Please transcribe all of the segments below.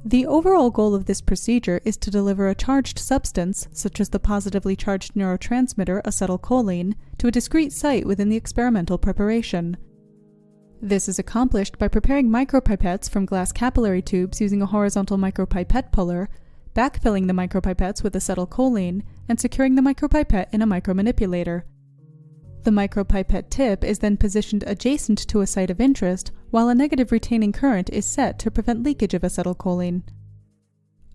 The overall goal of this procedure is to deliver a charged substance, such as the positively charged neurotransmitter acetylcholine, to a discrete site within the experimental preparation. This is accomplished by preparing micropipettes from glass capillary tubes using a horizontal micropipette puller, backfilling the micropipettes with acetylcholine, and securing the micropipette in a micromanipulator. The micropipette tip is then positioned adjacent to a site of interest, while a negative retaining current is set to prevent leakage of acetylcholine.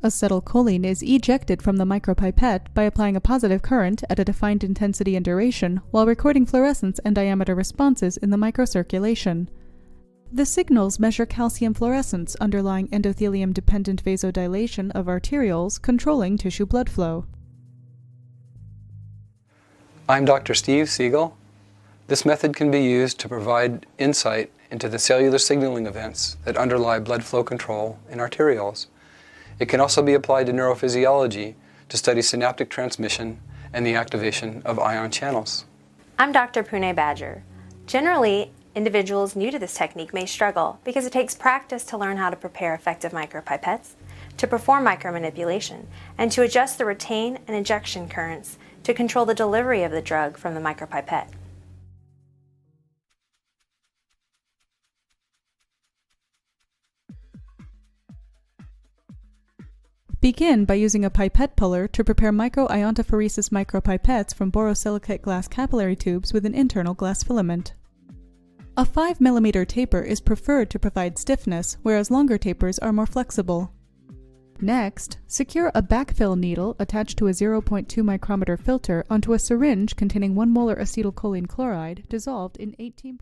Acetylcholine is ejected from the micropipette by applying a positive current at a defined intensity and duration while recording fluorescence and diameter responses in the microcirculation. The signals measure calcium fluorescence underlying endothelium-dependent vasodilation of arterioles controlling tissue blood flow. I'm Dr. Steve Segal. This method can be used to provide insight into the cellular signaling events that underlie blood flow control in arterioles. It can also be applied to neurophysiology to study synaptic transmission and the activation of ion channels. I'm Dr. Pooneh Bagher. Generally, individuals new to this technique may struggle because it takes practice to learn how to prepare effective micropipettes, to perform micromanipulation, and to adjust the retain and ejection currents to control the delivery of the drug from the micropipette. Begin by using a pipette puller to prepare Microiontophoresis micropipettes from borosilicate glass capillary tubes with an internal glass filament. A 5 mm taper is preferred to provide stiffness, whereas longer tapers are more flexible. Next, secure a backfill needle attached to a 0.2 micrometer filter onto a syringe containing 1 molar acetylcholine chloride dissolved in 18.